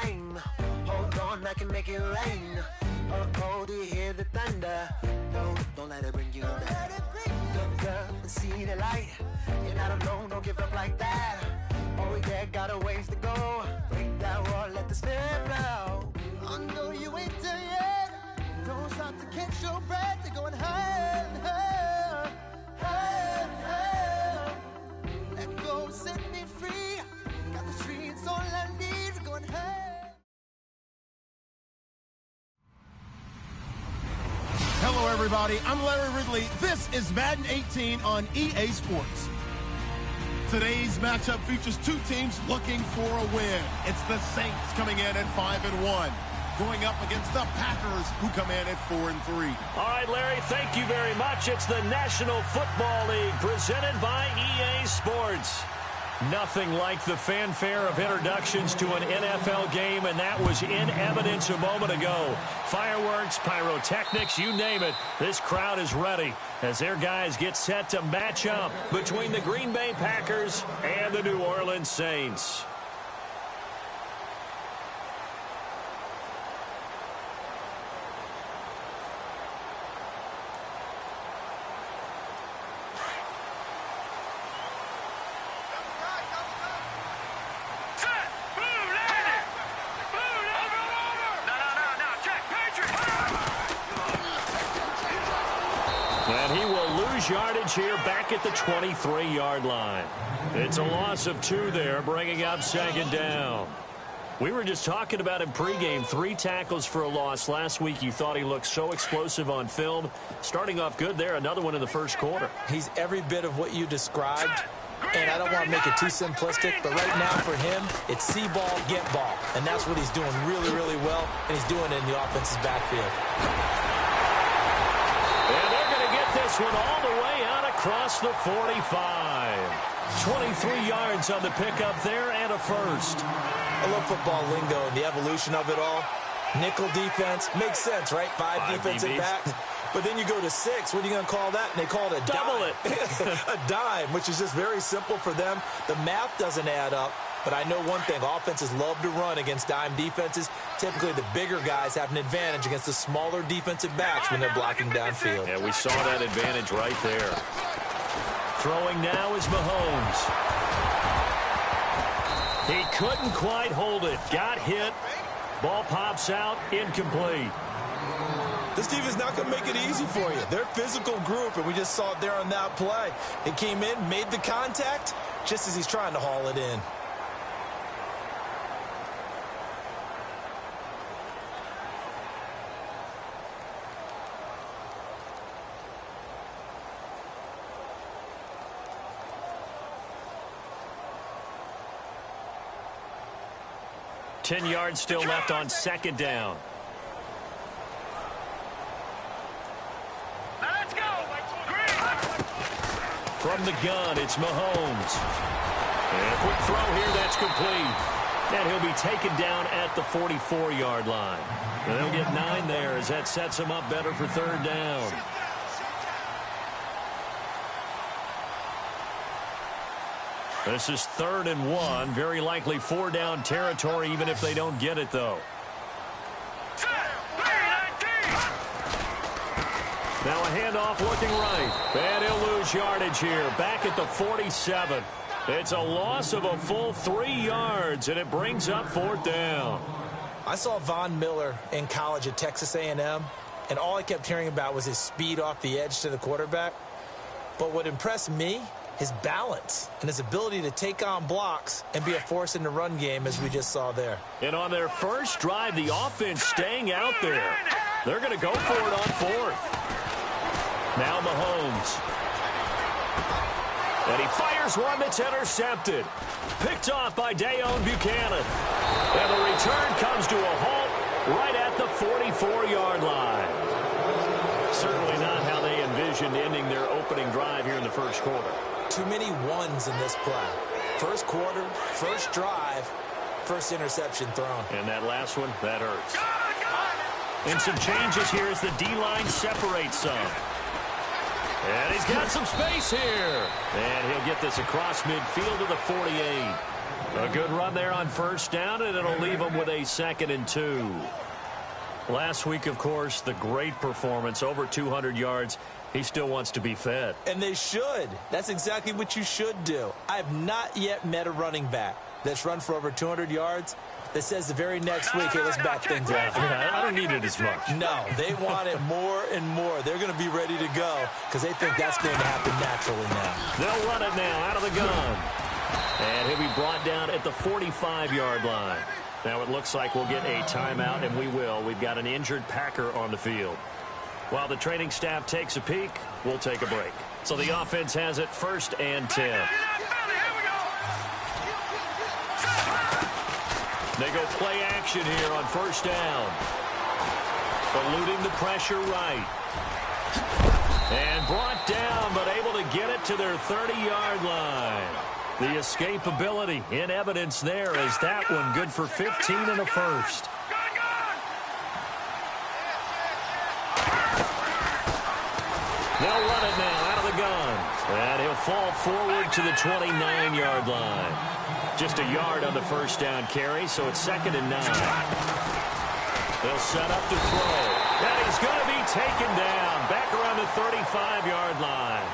flame. Hold on, I can make it rain. Oh, do you hear the thunder? Don't let it bring you down. Look up and see the light. You're not alone, don't give up like that. Oh yeah, got a ways to go. Break that wall, let the spirit flow. I know you ain't done yet. Don't stop to catch your breath. You're going higher and higher, higher and higher. Let go, set me free. Got the streets, all I need. We're going higher. Hello, everybody. I'm Larry Ridley. This is Madden 18 on EA Sports. Today's matchup features two teams looking for a win. It's the Saints coming in at 5-1, going up against the Packers, who come in at 4-3. All right, Larry, thank you very much. It's the National Football League presented by EA Sports. Nothing like the fanfare of introductions to an NFL game, and that was in evidence a moment ago. Fireworks, pyrotechnics, you name it. This crowd is ready as their guys get set to match up between the Green Bay Packers and the New Orleans Saints. And he will lose yardage here back at the 23-yard line. It's a loss of 2 there, bringing up second down. We were just talking about him pregame, 3 tackles for a loss. Last week you thought he looked so explosive on film. Starting off good there, another one in the first quarter. He's every bit of what you described, and I don't want to make it too simplistic, but right now for him, it's see ball, get ball. And that's what he's doing really, really well, and he's doing it in the offense's backfield. And they're going to get this one all the way out across the 45. 23 yards on the pickup there and a first. I love football lingo and the evolution of it all. Nickel defense makes sense, right? 5 defensive backs. But then you go to 6. What are you going to call that? And they call it a double dime. A dime, which is just very simple for them. The math doesn't add up. But I know one thing, offenses love to run against dime defenses. Typically, the bigger guys have an advantage against the smaller defensive backs when they're blocking downfield. Yeah, we saw that advantage right there. Throwing now is Mahomes. He couldn't quite hold it. Got hit. Ball pops out. Incomplete. This team is not going to make it easy for you. They're a physical group, and we just saw it there on that play. They came in, made the contact, just as he's trying to haul it in. Ten yards still left on second down. Let's go. From the gun, it's Mahomes. And a quick throw here, that's complete. And he'll be taken down at the 44-yard line. And they'll get 9 there as that sets him up better for third down. This is 3rd and 1. Very likely 4-down territory, even if they don't get it, though. Now a handoff looking right. And he'll lose yardage here. Back at the 47. It's a loss of a full 3 yards, and it brings up 4th down. I saw Von Miller in college at Texas A&M, and all I kept hearing about was his speed off the edge to the quarterback. But what impressed me, his balance and his ability to take on blocks and be a force in the run game, as we just saw there. And on their first drive, the offense staying out there. They're going to go for it on 4th. Now Mahomes. And he fires one that's intercepted. Picked off by Dayon Buchanan. And the return comes to a halt right at the 44-yard line. Certainly not how they envisioned ending their opening drive here in the first quarter. Too many ones in this play. First quarter, first drive, first interception thrown. And that last one, that hurts. And some changes here as the D-line separates some. And he's got some space here. And he'll get this across midfield to the 48. A good run there on first down, and it'll leave them with a 2nd and 2. Last week, of course, the great performance, over 200 yards. He still wants to be fed. And they should. That's exactly what you should do. I have not yet met a running back that's run for over 200 yards that says the very next week, hey, let's back things up. Yeah, I don't need it as much. No, they want it more and more. They're going to be ready to go because they think that's going to happen naturally now. They'll run it now out of the gun. And he'll be brought down at the 45-yard line. Now it looks like we'll get a timeout, and we will. We've got an injured Packer on the field. While the training staff takes a peek, we'll take a break. So the offense has it 1st and 10. They go play action here on first down. Eluding the pressure right. And brought down, but able to get it to their 30-yard line. The escapability in evidence there as that one good for 15 and a first. They'll run it now out of the gun. And he'll fall forward to the 29-yard line. Just a yard on the first down carry, so it's 2nd and 9. They'll set up to throw. And he's going to be taken down back around the 35-yard line.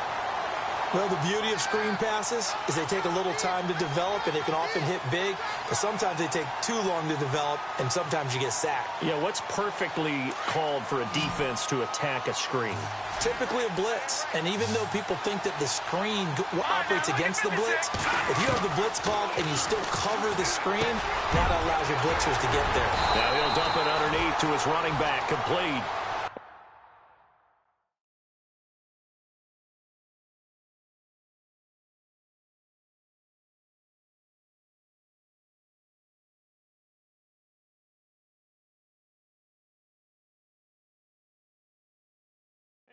Well, the beauty of screen passes is they take a little time to develop, and they can often hit big, but sometimes they take too long to develop, and sometimes you get sacked. Yeah, what's perfectly called for a defense to attack a screen? Typically a blitz, and even though people think that the screen operates against the blitz, if you have the blitz called and you still cover the screen, that allows your blitzers to get there. Now he'll dump it underneath to his running back, complete.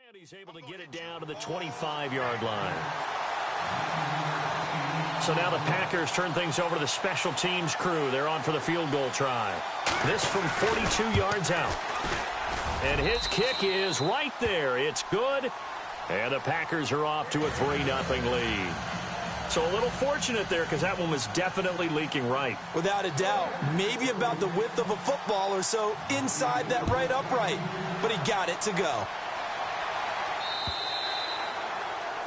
And he's able to get it down to the 25-yard line. So now the Packers turn things over to the special teams crew. They're on for the field goal try. This from 42 yards out. And his kick is right there. It's good. And the Packers are off to a 3-0 lead. So a little fortunate there because that one was definitely leaking right. Without a doubt. Maybe about the width of a football or so inside that right upright. But he got it to go.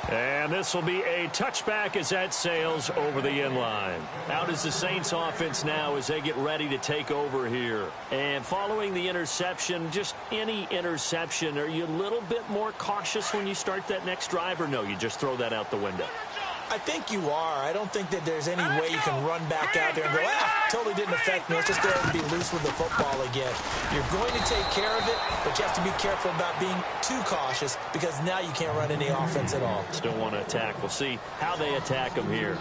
And this will be a touchback as that sails over the end line. Out is the Saints offense now as they get ready to take over here. And following the interception, just any interception, are you a little bit more cautious when you start that next drive, or no, you just throw that out the window? I think you are. I don't think that there's any way you can run back out there and go, totally didn't affect me. Let's just go ahead and be loose with the football again. You're going to take care of it, but you have to be careful about being too cautious because now you can't run any offense at all. Still want to attack. We'll see how they attack them here.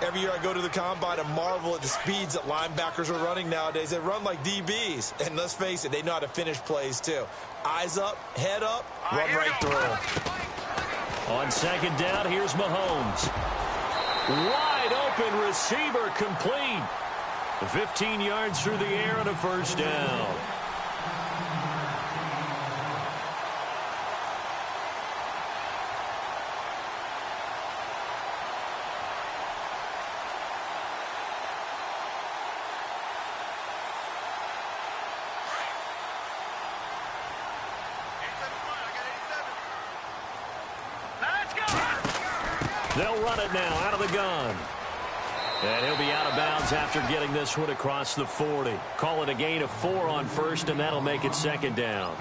Every year I go to the combine and marvel at the speeds that linebackers are running nowadays. They run like DBs, and let's face it, they know how to finish plays too. Eyes up, head up, run right through them. On second down, here's Mahomes. Wide open receiver, complete. 15 yards through the air and a first down. They'll run it now out of the gun. And he'll be out of bounds after getting this one across the 40. Call it a gain of 4 on first, and that'll make it second down.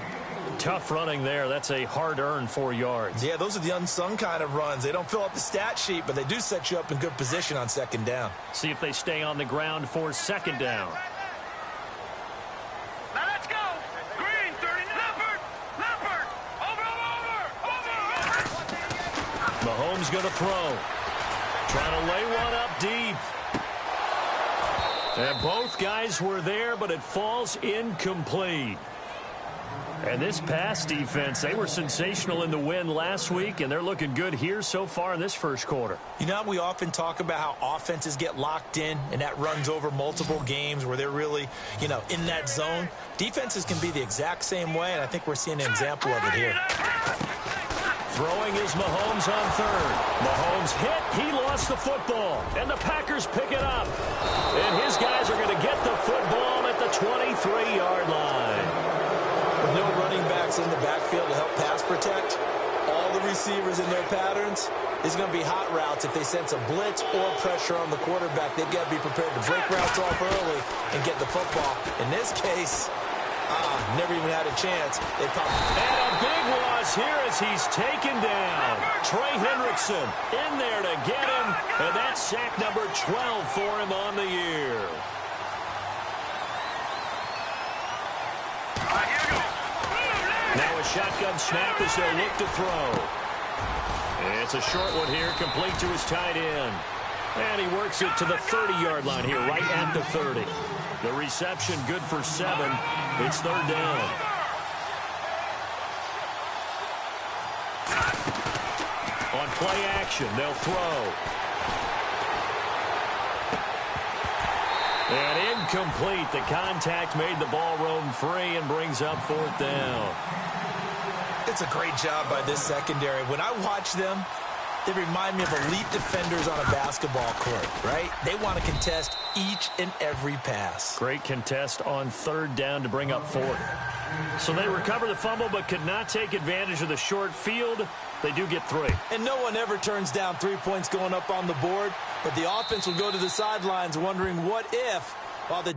Tough running there. That's a hard-earned 4 yards. Yeah, those are the unsung kind of runs. They don't fill up the stat sheet, but they do set you up in good position on second down. See if they stay on the ground for second down. Now let's go. Green, 30. Leopard. Over. Mahomes going to throw. Trying to lay one up deep. And both guys were there, but it falls incomplete. And this pass defense, they were sensational in the win last week, and they're looking good here so far in this first quarter. You know, we often talk about how offenses get locked in, and that runs over multiple games where they're really, in that zone. Defenses can be the exact same way, and I think we're seeing an example of it here. Throwing is Mahomes on third. Mahomes hit. He lost the football. And the Packers pick it up. And his guys are going to get the football at the 23-yard line. With no running backs in the backfield to help pass protect, all the receivers in their patterns, it's going to be hot routes if they sense a blitz or pressure on the quarterback. They've got to be prepared to break routes off early and get the football. In this case, never even had a chance. They popped. And a big loss here as he's taken down. Trey Hendrickson in there to get him, and that's sack number 12 for him on the year. Now a shotgun snap as they'll look to throw. It's a short one here, complete to his tight end. And he works it to the 30-yard line here, right at the 30. The reception good for 7. It's third down. On play action, they'll throw. And incomplete. The contact made the ball roam free and brings up fourth down. It's a great job by this secondary. When I watch them, they remind me of elite defenders on a basketball court, right? They want to contest each and every pass. Great contest on third down to bring up fourth. So they recover the fumble but could not take advantage of the short field. They do get 3. And no one ever turns down 3 points going up on the board, but the offense will go to the sidelines wondering what if, while the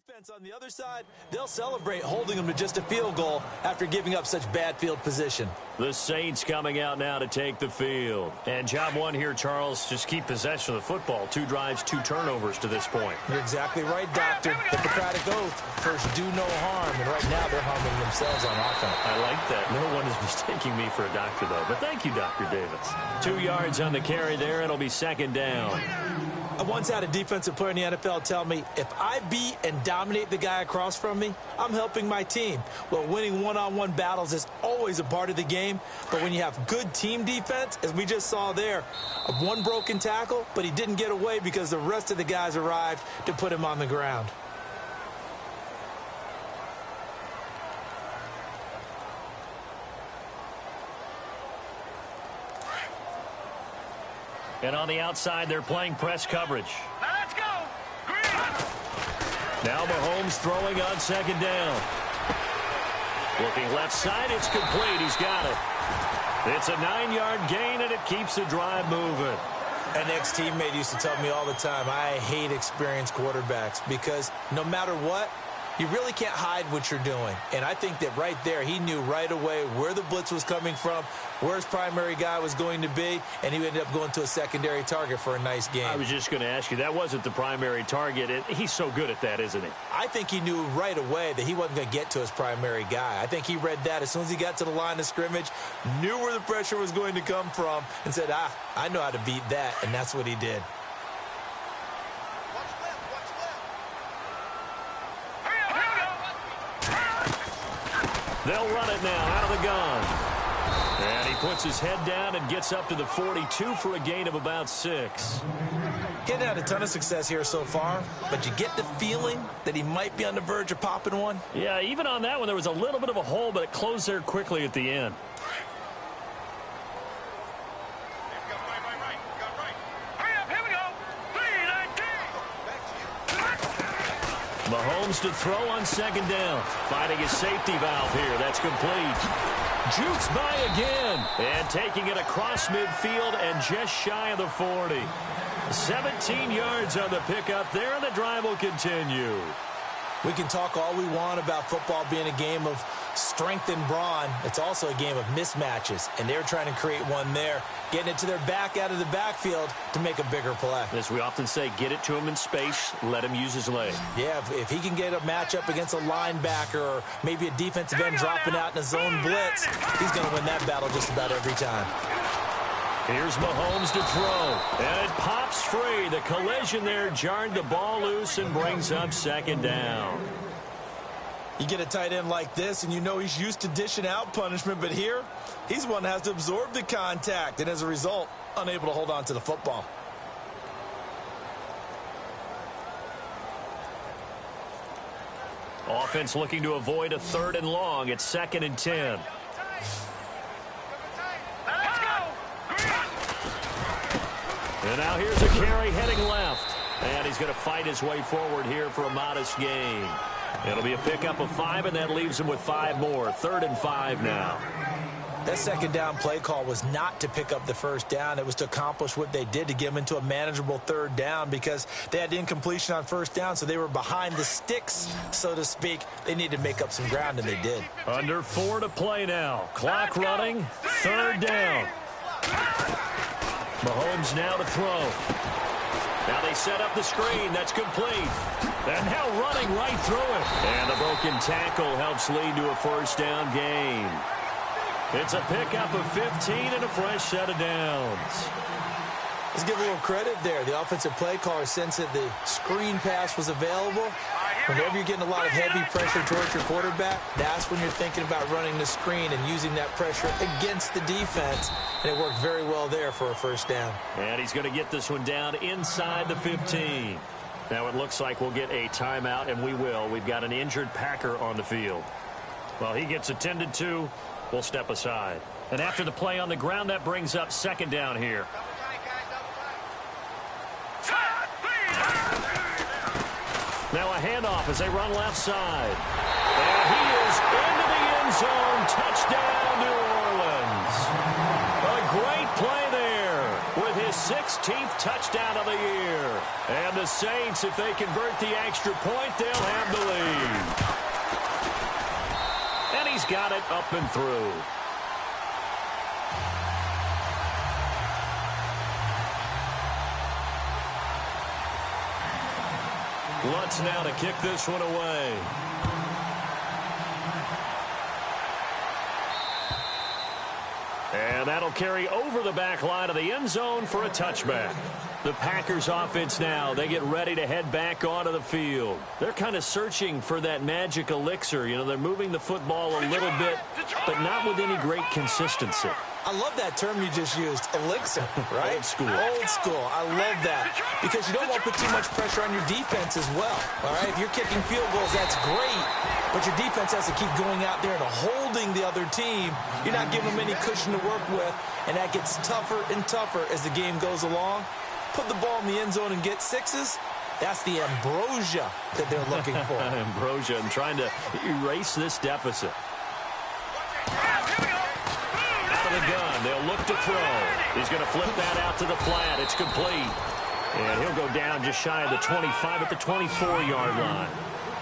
defense on the other side, they'll celebrate holding them to just a field goal after giving up such bad field position. The Saints coming out now to take the field. And job one here, Charles, just keep possession of the football. 2 drives, 2 turnovers to this point. You're exactly right, Doctor. Hippocratic oath, first do no harm. And right now they're harming themselves on offense. I like that. No one is mistaking me for a doctor, though. But thank you, Dr. Davis. 2 yards on the carry there. It'll be second down. I once had a defensive player in the NFL tell me, if I beat and dominate the guy across from me, I'm helping my team. Well, winning one-on-one battles is always a part of the game, but when you have good team defense, as we just saw there, one broken tackle, but he didn't get away because the rest of the guys arrived to put him on the ground. And on the outside, they're playing press coverage. Now let's go. Green. Now Mahomes throwing on second down. Looking left side, it's complete. He's got it. It's a 9-yard gain, and it keeps the drive moving. An ex-teammate used to tell me all the time, I hate experienced quarterbacks because no matter what, you really can't hide what you're doing. And I think that right there, he knew right away where the blitz was coming from, where his primary guy was going to be, and he ended up going to a secondary target for a nice game. I was just going to ask you, that wasn't the primary target. He's so good at that, isn't he? I think he knew right away that he wasn't going to get to his primary guy. I think he read that as soon as he got to the line of scrimmage, knew where the pressure was going to come from, and said, I know how to beat that, and that's what he did. They'll run it now out of the gun. And he puts his head down and gets up to the 42 for a gain of about 6. He hadn't had a ton of success here so far, but you get the feeling that he might be on the verge of popping one. Yeah, even on that one, there was a little bit of a hole, but it closed there quickly at the end. Mahomes to throw on second down. Finding his safety valve here. That's complete. Jukes by again. And taking it across midfield and just shy of the 40. 17 yards on the pickup there, and the drive will continue. We can talk all we want about football being a game of strength and brawn. It's also a game of mismatches, and they're trying to create one there, getting it to their back out of the backfield to make a bigger play. As we often say, get it to him in space, let him use his leg. Yeah, if he can get a matchup against a linebacker or maybe a defensive end dropping out in a zone blitz, he's going to win that battle just about every time. Here's Mahomes to throw, and it pops free. The collision there jarred the ball loose and brings up second down. You get a tight end like this, and you know he's used to dishing out punishment, but here, he's one that has to absorb the contact, and as a result, unable to hold on to the football. Offense looking to avoid a 3rd and long. It's 2nd and 10. And now here's a carry heading left. And he's going to fight his way forward here for a modest gain. It'll be a pickup of 5, and that leaves him with 5 more. 3rd and 5 now. That second down play call was not to pick up the first down. It was to accomplish what they did, to get them into a manageable 3rd down, because they had incompletion on first down, so they were behind the sticks, so to speak. They needed to make up some ground, and they did. Under 4 to play now. Clock running. 3rd down. Mahomes now to throw. Now they set up the screen. That's complete. And now running right through it. And the broken tackle helps lead to a 1st down gain. It's a pickup of 15 and a fresh set of downs. Let's give a little credit there. The offensive play caller sensed that the screen pass was available. Whenever you're getting a lot of heavy pressure towards your quarterback, that's when you're thinking about running the screen and using that pressure against the defense. And it worked very well there for a 1st down. And he's going to get this one down inside the 15. Now it looks like we'll get a timeout, and we will. We've got an injured Packer on the field. Well, he gets attended to. We'll step aside. And after the play on the ground, that brings up 2nd down here. Now a handoff as they run left side. And he is into the end zone. Touchdown, New Orleans. A great play there with his 16th touchdown of the year. And the Saints, if they convert the extra point, they'll have the lead. And he's got it up and through. Lutz now to kick this one away. And that'll carry over the back line of the end zone for a touchback. The Packers offense now, they get ready to head back onto the field. They're kind of searching for that magic elixir. You know, they're moving the football a little bit, but not with any great consistency. I love that term you just used, elixir, right? Old school. Old school. I love that because you don't want to put too much pressure on your defense as well, all right? If you're kicking field goals, that's great, but your defense has to keep going out there and holding the other team. You're not giving them any cushion to work with, and that gets tougher and tougher as the game goes along. Put the ball in the end zone and get 6s. That's the ambrosia that they're looking for. Ambrosia, and trying to erase this deficit. The gun. They'll look to throw. He's going to flip that out to the flat. It's complete. And he'll go down just shy of the 25 at the 24-yard line.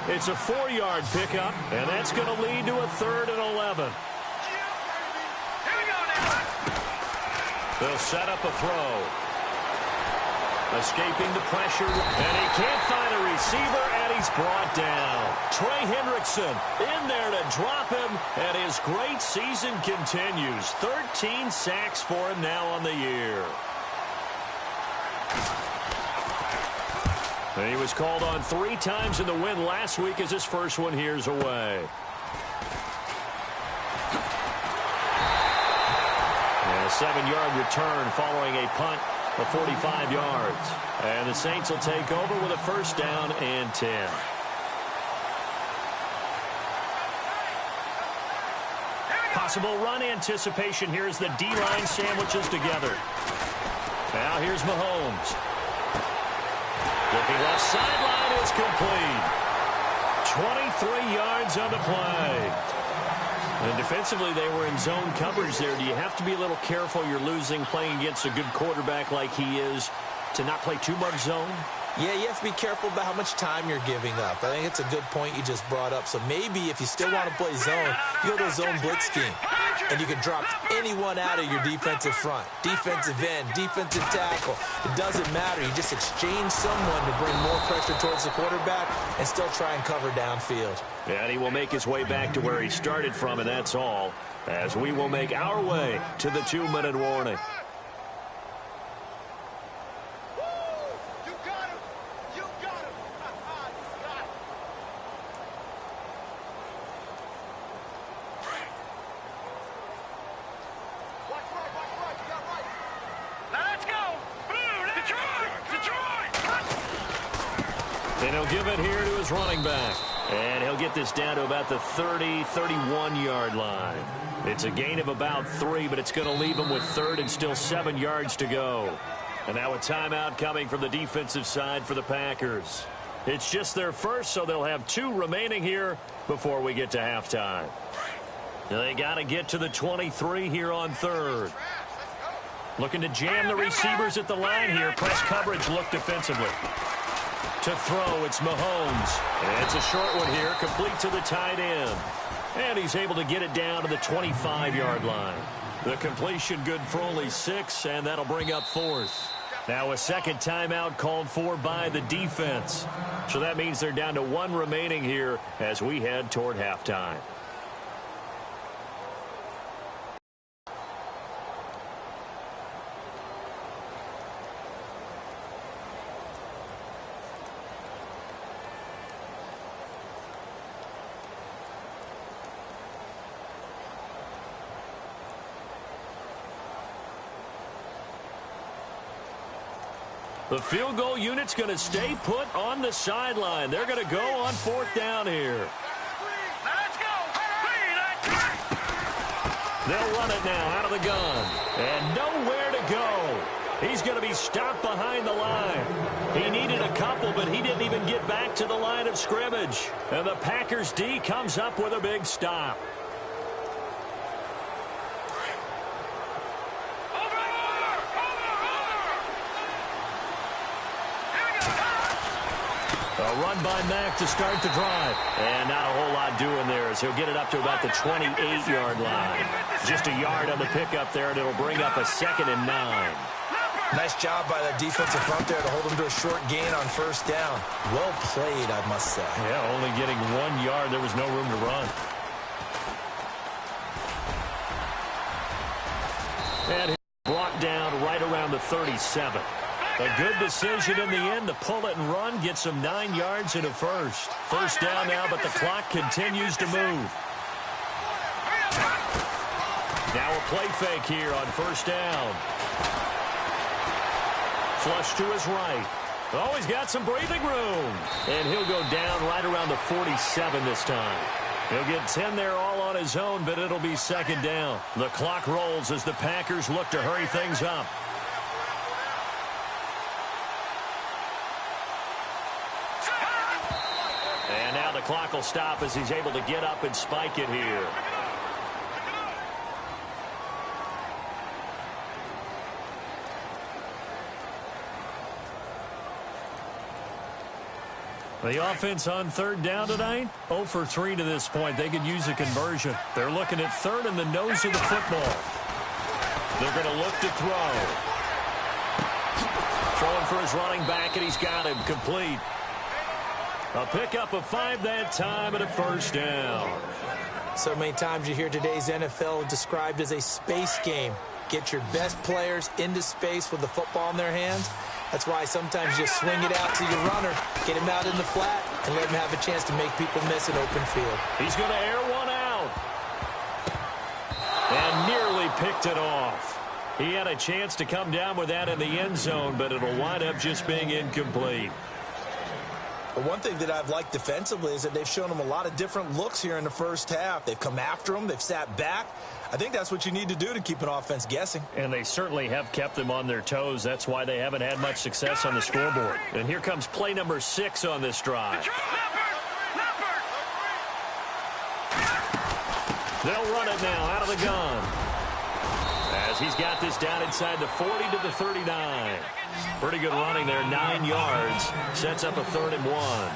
It's a 4-yard pickup, and that's going to lead to a 3rd and 11. They'll set up a throw. Escaping the pressure, and he can't find a receiver, and he's brought down. Trey Hendrickson in there to drop him, and his great season continues. 13 sacks for him now on the year. And he was called on 3 times in the win last week as his first one here's away. And a 7-yard return following a punt of 45 yards. And the Saints will take over with a 1st down and 10. Possible run anticipation here as the D-line sandwiches together. Now here's Mahomes. Looking left sideline is complete. 23 yards on the play. And defensively, they were in zone coverage there. Do you have to be a little careful? You're losing playing against a good quarterback like he is to not play too much zone? Yeah, you have to be careful about how much time you're giving up. I think it's a good point you just brought up. So maybe if you still want to play zone, you go to a zone blitz scheme. And you can drop anyone out of your defensive front. Defensive end, defensive tackle. It doesn't matter. You just exchange someone to bring more pressure towards the quarterback and still try and cover downfield. Yeah, and he will make his way back to where he started from, and that's all. As we will make our way to the 2-minute warning. And he'll give it here to his running back. And he'll get this down to about the 30, 31-yard line. It's a gain of about 3, but it's going to leave him with 3rd and still 7 yards to go. And now a timeout coming from the defensive side for the Packers. It's just their first, so they'll have 2 remaining here before we get to halftime. They got to get to the 23 here on 3rd. Looking to jam the receivers at the line here. Press coverage look defensively. To throw, it's Mahomes. And it's a short one here, complete to the tight end. And he's able to get it down to the 25-yard line. The completion good for only 6, and that'll bring up 4th. Now a second timeout called for by the defense. So that means they're down to 1 remaining here as we head toward halftime. The field goal unit's going to stay put on the sideline. They're going to go on 4th down here. Let's go. They'll run it now out of the gun. And nowhere to go. He's going to be stopped behind the line. He needed a couple, but he didn't even get back to the line of scrimmage. And the Packers D comes up with a big stop. A run by Mack to start the drive. And not a whole lot doing there as he'll get it up to about the 28-yard line. Just a yard on the pickup there, and it'll bring up a 2nd and 9. Nice job by the defensive front there to hold him to a short gain on 1st down. Well played, I must say. Yeah, only getting 1 yard. There was no room to run. And brought down right around the 37. A good decision in the end to pull it and run, get some 9 yards and a 1st. 1st down now, but the clock continues to move. Now a play fake here on 1st down. Flush to his right. Oh, he's got some breathing room. And he'll go down right around the 47 this time. He'll get 10 there all on his own, but it'll be 2nd down. The clock rolls as the Packers look to hurry things up. And now the clock will stop as he's able to get up and spike it here. The offense on 3rd down tonight, 0 for 3 to this point. They could use a conversion. They're looking at 3rd in the nose of the football. They're going to look to throw. Throwing for his running back, and he's got him complete. A pickup of 5 that time and a 1st down. So many times you hear today's NFL described as a space game. Get your best players into space with the football in their hands. That's why sometimes you swing it out to your runner, get him out in the flat, and let him have a chance to make people miss an open field. He's going to air one out. And nearly picked it off. He had a chance to come down with that in the end zone, but it'll wind up just being incomplete. But one thing that I've liked defensively is that they've shown him a lot of different looks here in the 1st half. They've come after him. They've sat back. I think that's what you need to do to keep an offense guessing. And they certainly have kept them on their toes. That's why they haven't had much success on the scoreboard. And here comes play number 6 on this drive. They'll run it now out of the gun. As he's got this down inside the 40 to the 39. Pretty good running there, 9 yards. Sets up a 3rd and 1.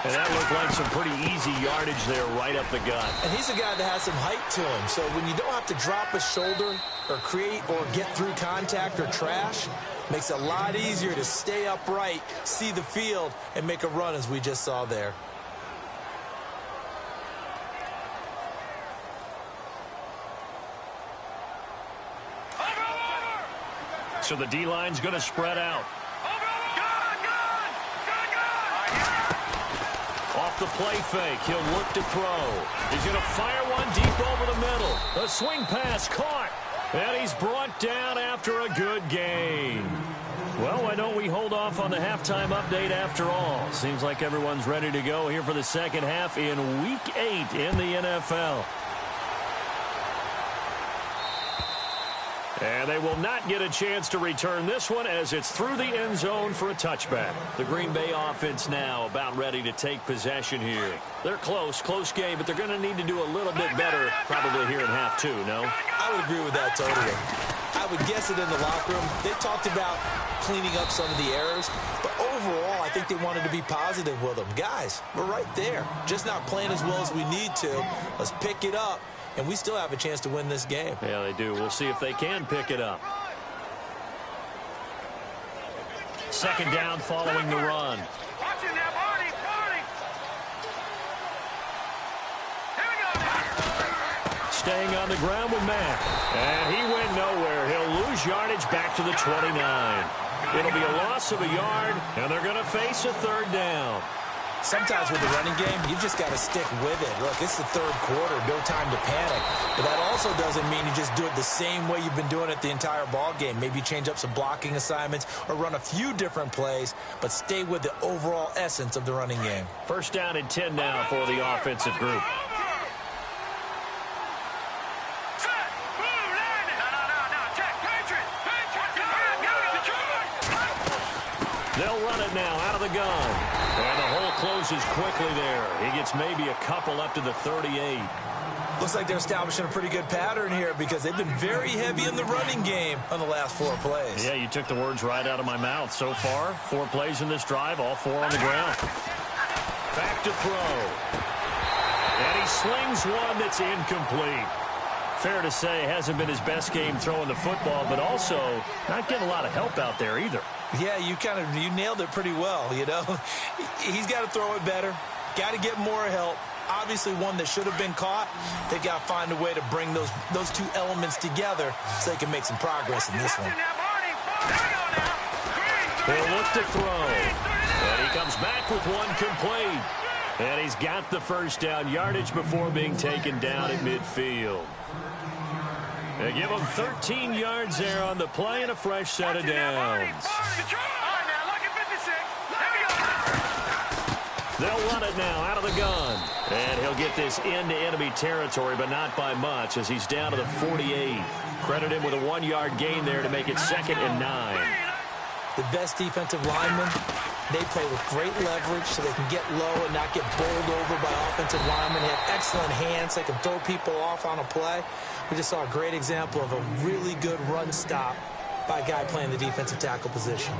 And that looked like some pretty easy yardage there right up the gut. And he's a guy that has some height to him. So when you don't have to drop a shoulder or create or get through contact or trash, makes it a lot easier to stay upright, see the field, and make a run as we just saw there. So the D-line's going to spread out. Off the play fake, he'll look to throw. He's going to fire one deep over the middle. A swing pass caught. And he's brought down after a good gain. Well, why don't we hold off on the halftime update after all? Seems like everyone's ready to go here for the second half in Week 8 in the NFL. And they will not get a chance to return this one as it's through the end zone for a touchback. The Green Bay offense now about ready to take possession here. They're close game, but they're going to need to do a little bit better probably here in half 2, no? I would agree with that totally. I would guess it in the locker room. They talked about cleaning up some of the errors, but overall, I think they wanted to be positive with them. Guys, we're right there. Just not playing as well as we need to. Let's pick it up. And we still have a chance to win this game. Yeah, they do. We'll see if they can pick it up. Second down following the run. Watching that, Barney. Here we go. Staying on the ground with Mack. And he went nowhere. He'll lose yardage back to the 29. It'll be a loss of a yard, and they're going to face a 3rd down. Sometimes with the running game, you've just got to stick with it. Look, it's the 3rd quarter, no time to panic. But that also doesn't mean you just do it the same way you've been doing it the entire ball game. Maybe change up some blocking assignments or run a few different plays, but stay with the overall essence of the running game. First down and 10 now for the offensive group. They'll run it now out of the gun. And the hole closes quickly there. He gets maybe a couple up to the 38. Looks like they're establishing a pretty good pattern here because they've been very heavy in the running game on the last 4 plays. Yeah, you took the words right out of my mouth. So far, 4 plays in this drive, all 4 on the ground. Back to throw. And he slings one that's incomplete. Fair to say, hasn't been his best game throwing the football, but also not getting a lot of help out there either. Yeah, you nailed it pretty well, you know. He's got to throw it better. Got to get more help. Obviously one that should have been caught. They've got to find a way to bring those 2 elements together so they can make some progress in this one. They'll look to throw. And he comes back with one complete. And he's got the first down yardage before being taken down at midfield. They give him 13 yards there on the play and a fresh set of downs. They'll run it now out of the gun. And he'll get this into enemy territory, but not by much as he's down to the 48. Credit him with a 1-yard gain there to make it 2nd and 9. The best defensive linemen, they play with great leverage so they can get low and not get bowled over by offensive linemen. They have excellent hands. They can throw people off on a play. We just saw a great example of a really good run stop by a guy playing the defensive tackle position.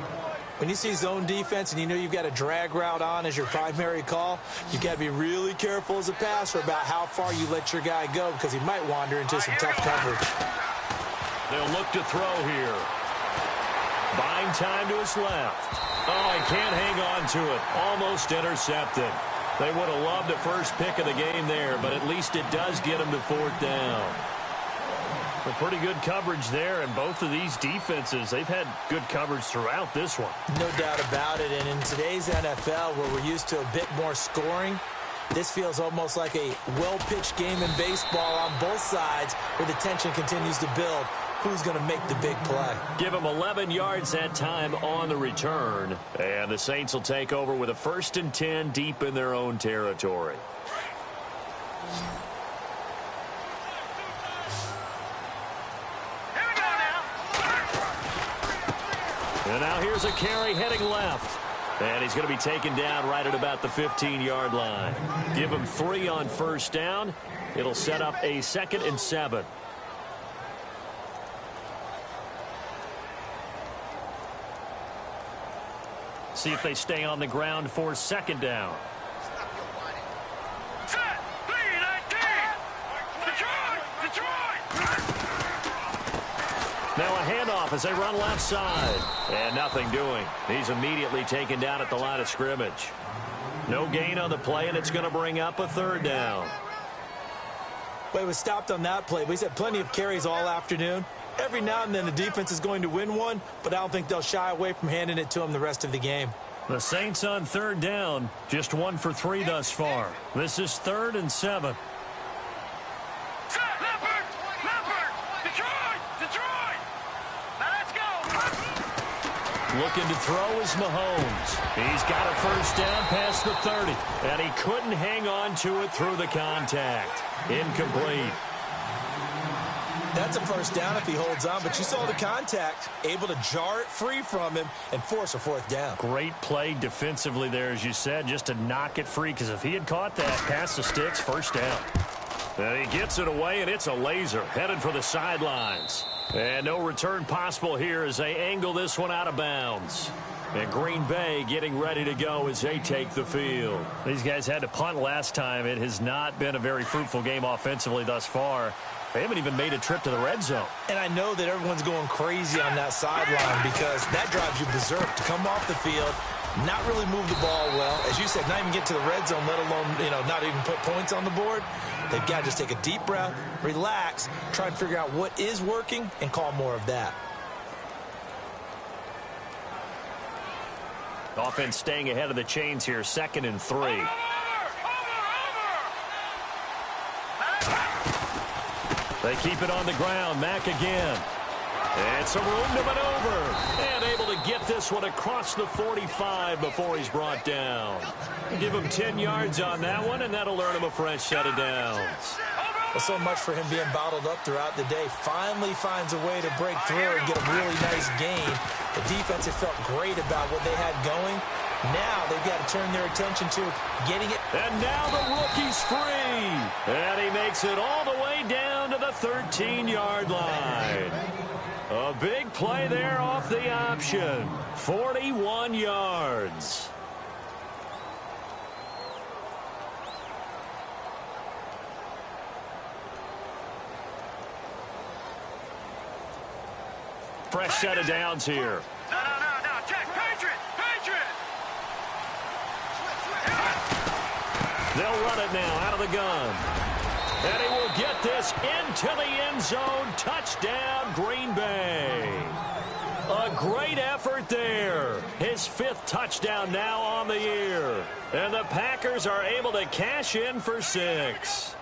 When you see zone defense and you know you've got a drag route on as your primary call, you've got to be really careful as a passer about how far you let your guy go because he might wander into some tough coverage. They'll look to throw here. Buying time to his left. Oh, he can't hang on to it. Almost intercepted. They would have loved the first pick of the game there, but at least it does get him to 4th down. A pretty good coverage there, and both of these defenses, they've had good coverage throughout this one. No doubt about it, and in today's NFL, where we're used to a bit more scoring, this feels almost like a well-pitched game in baseball on both sides where the tension continues to build. Who's going to make the big play? Give him 11 yards that time on the return, and the Saints will take over with a 1st and 10 deep in their own territory. And now here's a carry heading left. And he's going to be taken down right at about the 15-yard line. Give him 3 on first down. It'll set up a 2nd and 7. See if they stay on the ground for 2nd down. Set. 3-19. Detroit. Now a handoff as they run left side. And nothing doing. He's immediately taken down at the line of scrimmage. No gain on the play, and it's going to bring up a 3rd down. Well, he was stopped on that play, but he's had plenty of carries all afternoon. Every now and then the defense is going to win one, but I don't think they'll shy away from handing it to him the rest of the game. The Saints on 3rd down, just 1 for 3 thus far. This is 3rd and 7. Looking to throw is Mahomes. He's got a 1st down past the 30, and he couldn't hang on to it through the contact. Incomplete. That's a 1st down if he holds on, but you saw the contact, able to jar it free from him and force a 4th down. Great play defensively there, as you said, just to knock it free, because if he had caught that, past the sticks, 1st down. And he gets it away, and it's a laser, headed for the sidelines. And no return possible here as they angle this one out of bounds. And Green Bay getting ready to go as they take the field. These guys had to punt last time. It has not been a very fruitful game offensively thus far. They haven't even made a trip to the red zone. And I know that everyone's going crazy on that sideline because that drives you berserk to come off the field, not really move the ball well. As you said, not even get to the red zone, let alone, not even put points on the board. They've got to just take a deep breath, relax, try and figure out what is working, and call more of that. Offense staying ahead of the chains here, 2nd and 3. They keep it on the ground. Mack again. And some room to maneuver. And able to get this one across the 45 before he's brought down. Give him 10 yards on that one, and that'll earn him a fresh set of downs. Well, so much for him being bottled up throughout the day. Finally finds a way to break through and get a really nice gain. The defense had felt great about what they had going. Now they've got to turn their attention to getting it. And now the rookie's free. And he makes it all the way down to the 13-yard line. A big play there off the option. 41 yards. Fresh set of downs here. No. Check. Patriot. They'll run it now out of the gun. And he will get this into the end zone. Touchdown, Green Bay. A great effort there. His 5th touchdown now on the year. And the Packers are able to cash in for 6.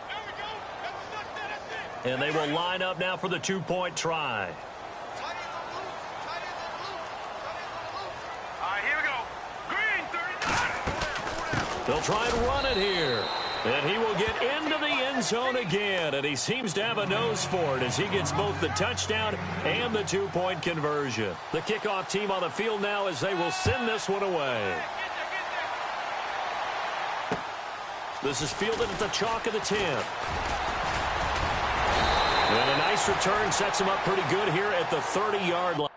And they will line up now for the 2-point try. They'll try and run it here. And he will get into the end zone again. And he seems to have a nose for it as he gets both the touchdown and the 2-point conversion. The kickoff team on the field now as they will send this one away. This is fielded at the chalk of the 10. And a nice return sets him up pretty good here at the 30-yard line.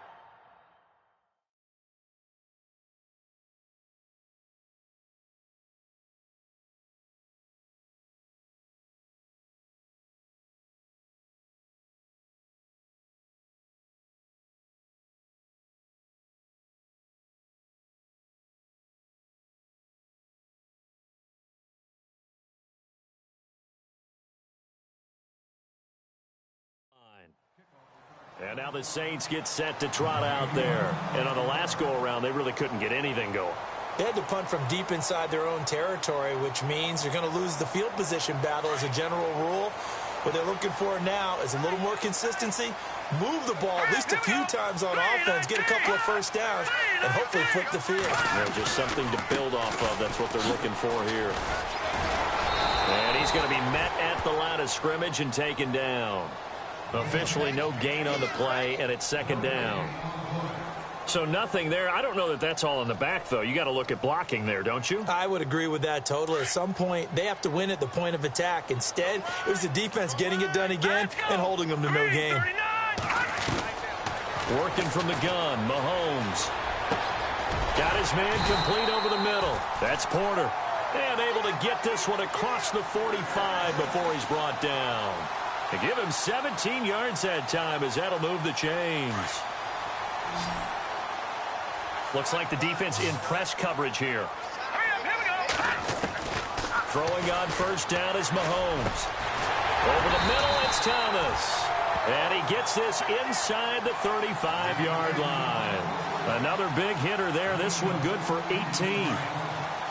And now the Saints get set to trot out there. And on the last go-around, they really couldn't get anything going. They had to punt from deep inside their own territory, which means they're going to lose the field position battle as a general rule. What they're looking for now is a little more consistency, move the ball at least a few times on offense, get a couple of first downs, and hopefully flip the field. Just something to build off of. That's what they're looking for here. And he's going to be met at the line of scrimmage and taken down. Officially no gain on the play, and it's 2nd down. So nothing there. I don't know that that's all in the back, though. You got to look at blocking there, don't you? I would agree with that totally. At some point, they have to win at the point of attack. Instead, it was the defense getting it done again and holding them to no gain. Working from the gun, Mahomes. Got his man complete over the middle. That's Porter. And able to get this one across the 45 before he's brought down. To give him 17 yards that time as that'll move the chains. Looks like the defense in press coverage here. Throwing on first down is Mahomes. Over the middle, it's Thomas. And he gets this inside the 35-yard line. Another big hitter there. This one good for 18.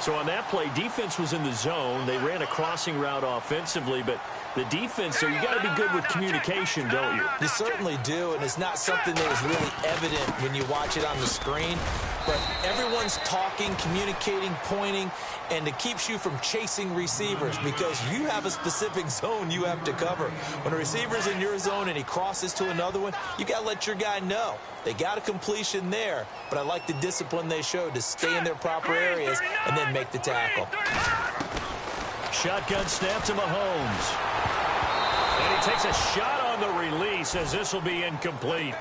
So on that play, defense was in the zone. They ran a crossing route offensively, but the defense, so you got to be good with communication, don't you? You certainly do, and it's not something that is really evident when you watch it on the screen. But everyone's talking, communicating, pointing, and it keeps you from chasing receivers because you have a specific zone you have to cover. When a receiver's in your zone and he crosses to another one, you got to let your guy know. They got a completion there, but I like the discipline they showed to stay in their proper areas and then make the tackle. Shotgun snap to Mahomes. And he takes a shot on the release as this will be incomplete.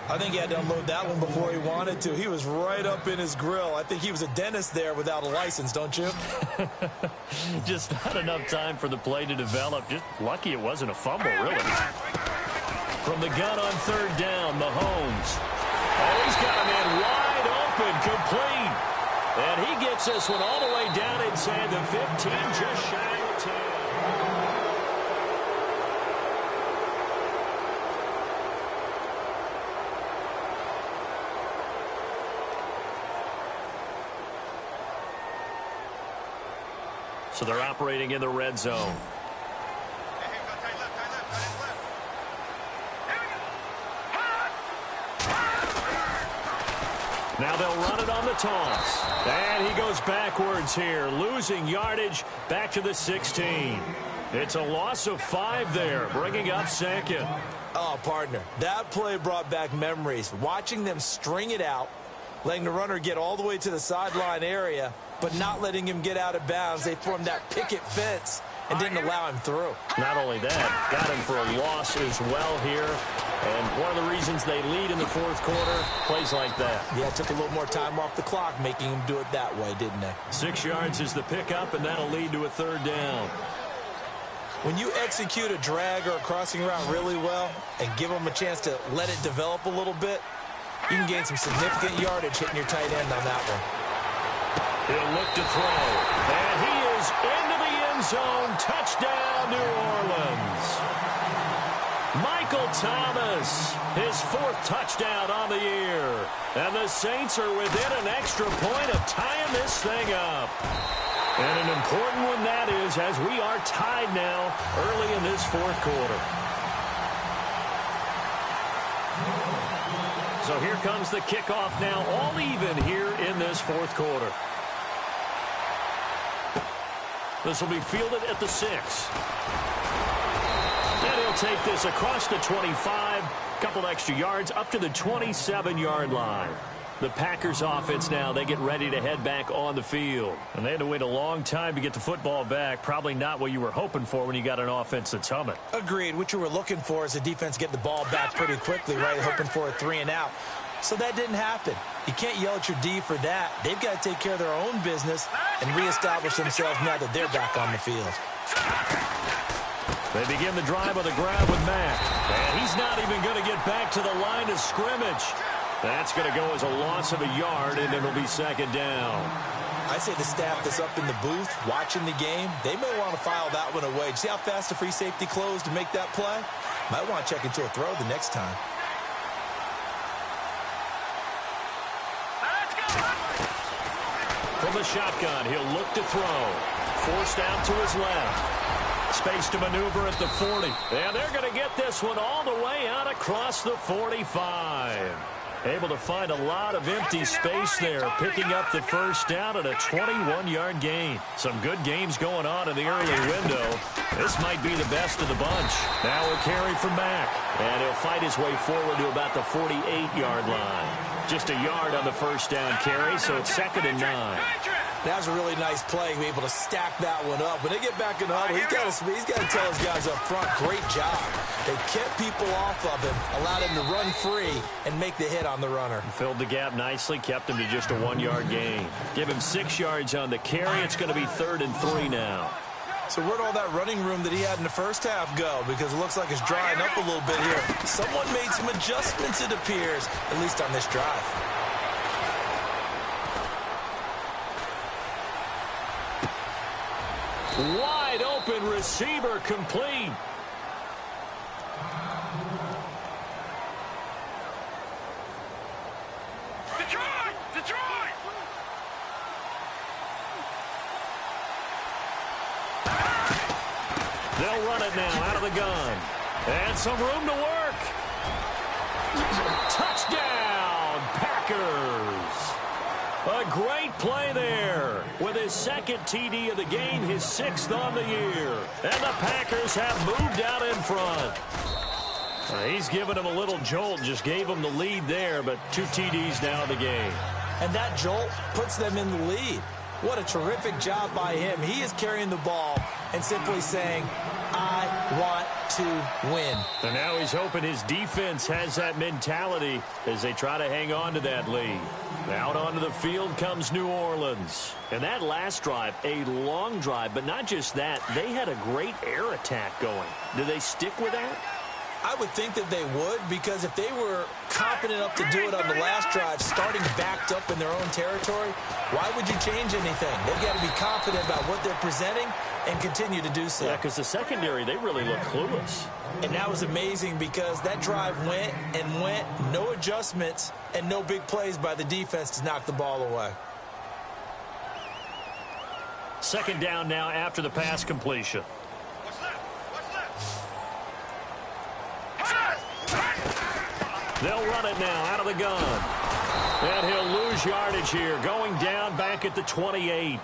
I think he had to unload that one before he wanted to. He was right up in his grill. I think he was a dentist there without a license, don't you? Just not enough time for the play to develop. Just lucky it wasn't a fumble, really. From the gun on third down, Mahomes. Oh, he's got a man wide open, complete. And he gets this one all the way down inside the 15, just shy of 10. So they're operating in the red zone. Now they'll run it on the toss. And he goes backwards here, losing yardage back to the 16. It's a loss of 5 there, bringing up second. Oh, partner, that play brought back memories. Watching them string it out, letting the runner get all the way to the sideline area, but not letting him get out of bounds. They formed that picket fence and didn't allow him through. Not only that, got him for a loss as well here. And one of the reasons they lead in the fourth quarter, plays like that. Yeah, it took a little more time off the clock, making him do it that way, didn't they? 6 yards is the pickup, and that'll lead to a third down. When you execute a drag or a crossing route really well and give them a chance to let it develop a little bit, you can gain some significant yardage hitting your tight end on that one. He'll look to throw. And he is into the end zone. Touchdown, New Orleans. Michael Thomas, his 4th touchdown on the year. And the Saints are within an extra point of tying this thing up. And an important one that is, as we are tied now early in this fourth quarter. So here comes the kickoff now, all even here in this fourth quarter. This will be fielded at the 6. And he'll take this across the 25, couple extra yards, up to the 27-yard line. The Packers offense now, they get ready to head back on the field. And they had to wait a long time to get the football back. Probably not what you were hoping for when you got an offense that's humming. Agreed. What you were looking for is the defense get the ball back pretty quickly, right? Hoping for a 3 and out. So that didn't happen. You can't yell at your D for that. They've got to take care of their own business and reestablish themselves now that they're back on the field. They begin the drive with a grab with Mack. And he's not even going to get back to the line of scrimmage. That's going to go as a loss of a yard, and it'll be second down. I say the staff that's up in the booth watching the game, they may want to file that one away. See how fast the free safety closed to make that play? Might want to check into a throw the next time. From the shotgun, he'll look to throw. Forced out to his left. Space to maneuver at the 40. And they're going to get this one all the way out across the 45. Able to find a lot of empty space there, picking up the first down at a 21-yard gain. Some good games going on in the early window. This might be the best of the bunch. Now a carry from Mack, and he'll fight his way forward to about the 48-yard line. Just a yard on the first down carry, so it's 2nd and 9. That was a really nice play, be able to stack that one up. When they get back in the huddle, he's got to tell his guys up front, great job. They kept people off of him, allowed him to run free and make the hit on the runner. Filled the gap nicely, kept him to just a 1-yard gain. Give him 6 yards on the carry. It's going to be 3rd and 3 now. So where'd all that running room that he had in the first half go? Because it looks like it's drying up a little bit here. Someone made some adjustments, it appears, at least on this drive. Wide open receiver complete. Detroit! Detroit! They'll run it now out of the gun. And some room to work. Touchdown, Packers. A great play there. With his 2nd TD of the game, his 6th on the year. And the Packers have moved out in front. He's given him a little jolt, just gave him the lead there, but 2 TDs now in the game. And that jolt puts them in the lead. What a terrific job by him. He is carrying the ball and simply saying, I want to win. And now he's hoping his defense has that mentality as they try to hang on to that lead. Out onto the field comes New Orleans. And that last drive, a long drive, but not just that. They had a great air attack going. Do they stick with that? I would think that they would, because if they were confident enough to do it on the last drive, starting backed up in their own territory, why would you change anything? They've got to be confident about what they're presenting and continue to do so. Yeah, because the secondary, they really look clueless. And that was amazing because that drive went and went, no adjustments, and no big plays by the defense to knock the ball away. 2nd down now after the pass completion. They'll run it now out of the gun. And he'll lose yardage here, going down back at the 28.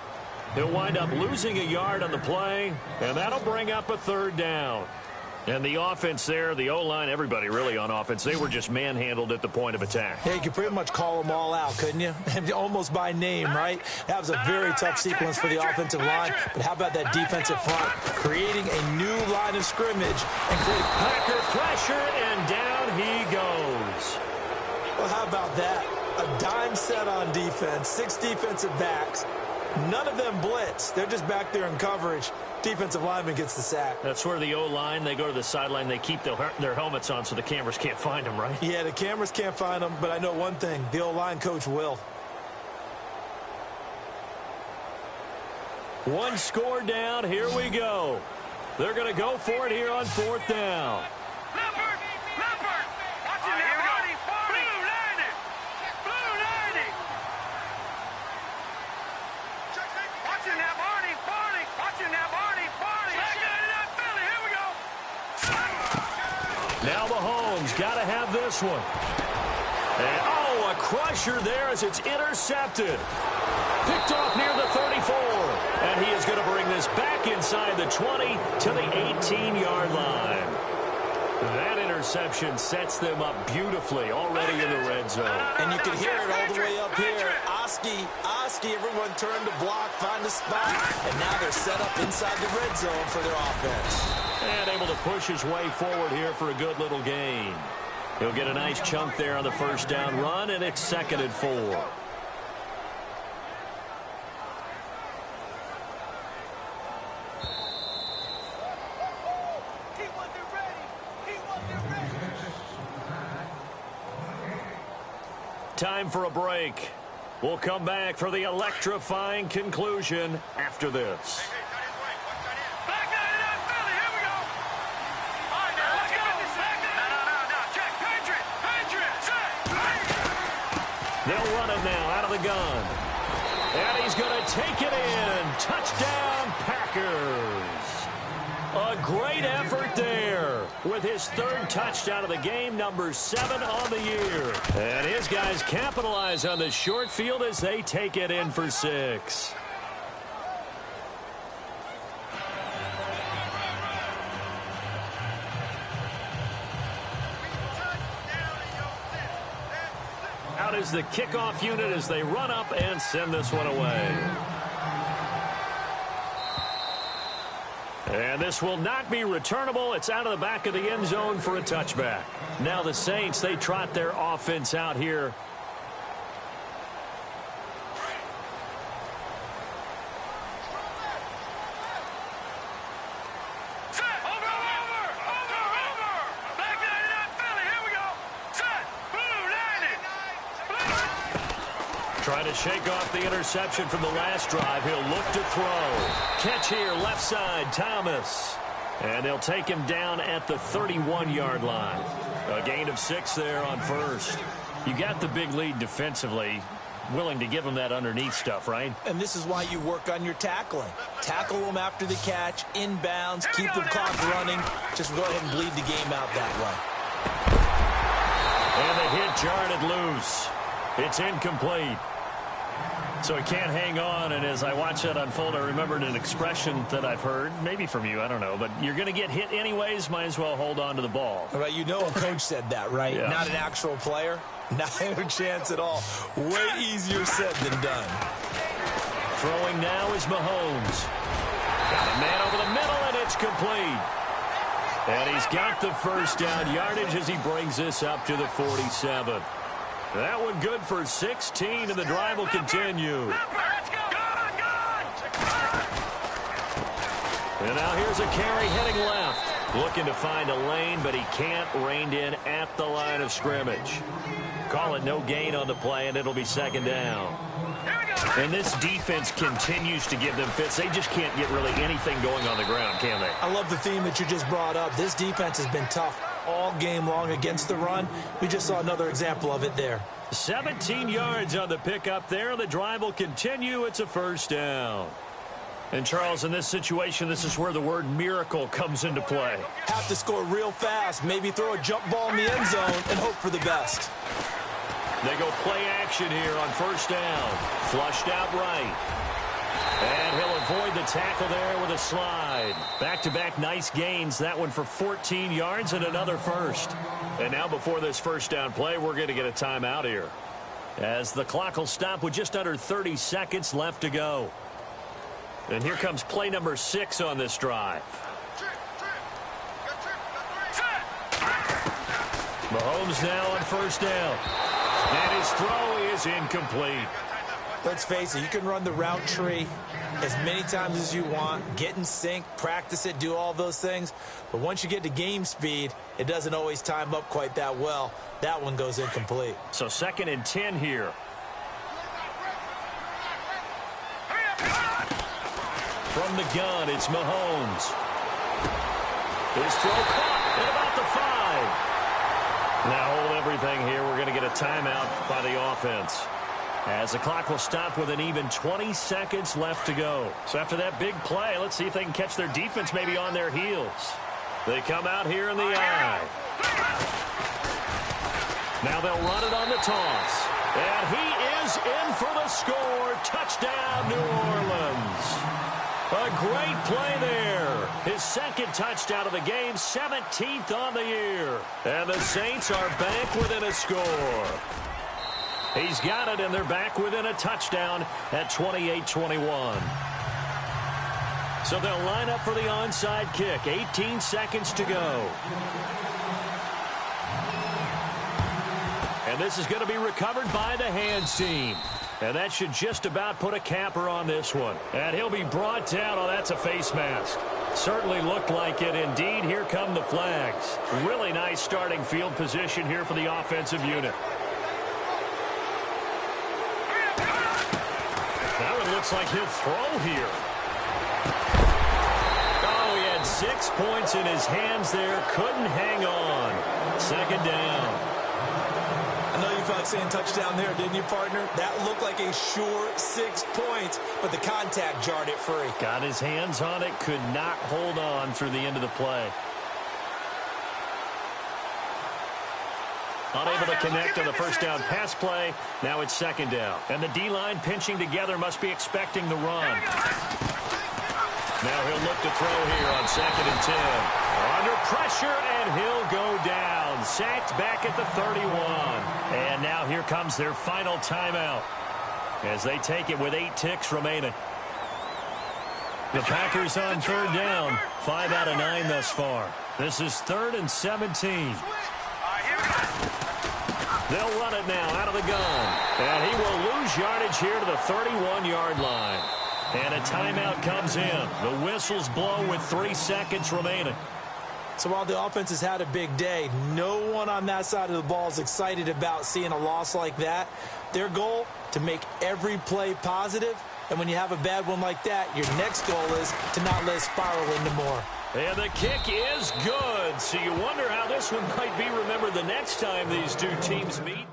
He'll wind up losing a yard on the play, and that'll bring up a 3rd down. And the offense there, the O-line, everybody really on offense, they were just manhandled at the point of attack. Yeah, you could pretty much call them all out, couldn't you? Almost by name, right? That was a very tough sequence for the offensive line. But how about that defensive front creating a new line of scrimmage and creating Packer pressure, and down he goes. Well, how about that? A dime set on defense, 6 defensive backs. None of them blitz. They're just back there in coverage. Defensive lineman gets the sack. That's where the O-line, they go to the sideline, they keep their helmets on so the cameras can't find them, right? Yeah, the cameras can't find them, but I know one thing, the O-line coach will. 1 score down, here we go. They're going to go for it here on 4th down. Leopard! Leopard! Watch it now, Barney! Blue landing! Blue landing! Watch it now, Barney! Barney! Watch it now, Barney! Barney! Back into that Philly! Here we go! Now Mahomes got to have this one. And, oh, a crusher there as it's intercepted. Picked off near the 34. And he is going to bring this back inside the 20 to the 18-yard line. That interception sets them up beautifully already in the red zone. And you can hear it all the way up here. Oski, everyone turned to block, find a spot, and now they're set up inside the red zone for their offense. And able to push his way forward here for a good little gain. He'll get a nice chunk there on the first down run, and it's 2nd and 4. Time for a break. We'll come back for the electrifying conclusion after this. Back into that Philly! Here we go! All right, now, let's go! Back in! No. Check! Patriots! They'll run it now out of the gun. And he's going to take it in. Touchdown, Packers. A great effort there with his 3rd touchdown of the game, number 7 on the year. And his guys capitalize on the short field as they take it in for 6. Out is the kickoff unit as they run up and send this one away. And this will not be returnable. It's out of the back of the end zone for a touchback. Now the Saints, they trot their offense out here. Trying to shake off the interception from the last drive. He'll look to throw. Catch here, left side, Thomas. And they'll take him down at the 31-yard line. A gain of 6 there on first. You got the big lead defensively. Willing to give him that underneath stuff, right? And this is why you work on your tackling. Tackle them after the catch, inbounds, keep the clock running. Just go ahead and bleed the game out that way. And the hit jarred it loose. It's incomplete. So he can't hang on, and as I watch that unfold, I remembered an expression that I've heard, maybe from you, I don't know, but you're going to get hit anyways, might as well hold on to the ball. Right, you know a coach said that, right? Yeah. Not an actual player. Not a chance at all. Way easier said than done. Throwing now is Mahomes. Got a man over the middle, and it's complete. And he's got the first down yardage as he brings this up to the 47. That one good for 16, and the drive will continue. And now here's a carry heading left. Looking to find a lane, but he can't. Reined in at the line of scrimmage. Call it no gain on the play, and it'll be second down. And this defense continues to give them fits. They just can't get really anything going on the ground, can they? I love the theme that you just brought up. This defense has been tough all game long against the run. We just saw another example of it there. 17 yards on the pickup there. The drive will continue. It's a first down. And, Charles, in this situation, this is where the word miracle comes into play. Have to score real fast. Maybe throw a jump ball in the end zone and hope for the best. They go play action here on first down. Flushed out right. And he'll avoid the tackle there with a slide. Back-to-back nice gains. That one for 14 yards and another first. And now before this first down play, we're going to get a timeout here, as the clock will stop with just under 30 seconds left to go. And here comes play number 6 on this drive. Mahomes now on first down. And his throw is incomplete. Let's face it, you can run the route tree as many times as you want, get in sync, practice it, do all those things. But once you get to game speed, it doesn't always time up quite that well. That one goes incomplete. So 2nd and 10 here. From the gun, it's Mahomes. His throw caught at about the 5. Now hold everything here. We're going to get a timeout by the offense, as the clock will stop with an even 20 seconds left to go. So after that big play, let's see if they can catch their defense maybe on their heels. They come out here in the eye. Now they'll run it on the toss. And he is in for the score. Touchdown, New Orleans. A great play there. His 2nd touchdown of the game, 17th on the year. And the Saints are back within a score. He's got it, and they're back within a touchdown at 28-21. So they'll line up for the onside kick. 18 seconds to go. And this is going to be recovered by the hands team. And that should just about put a capper on this one. And he'll be brought down. Oh, that's a face mask. Certainly looked like it. Indeed, here come the flags. Really nice starting field position here for the offensive unit. Now it looks like he'll throw here. Oh, he had 6 points in his hands there. Couldn't hang on. 2nd down. I know you felt like saying touchdown there, didn't you, partner? That looked like a sure 6 points, but the contact jarred it free. Got his hands on it, could not hold on through the end of the play. Unable to connect on the first down pass play. Now it's second down. And the D-line pinching together must be expecting the run. Now he'll look to throw here on 2nd and 10. Under pressure, and he'll go down. Sacked back at the 31. And now here comes their final timeout as they take it with 8 ticks remaining. The Packers on 3rd down. 5 out of 9 thus far. This is 3rd and 17. They'll run it now out of the gun. And he will lose yardage here to the 31-yard line. And a timeout comes in. The whistles blow with 3 seconds remaining. So while the offense has had a big day, no one on that side of the ball is excited about seeing a loss like that. Their goal, to make every play positive. And when you have a bad one like that, your next goal is to not let it spiral into more. And the kick is good. So you wonder how this one might be remembered the next time these two teams meet.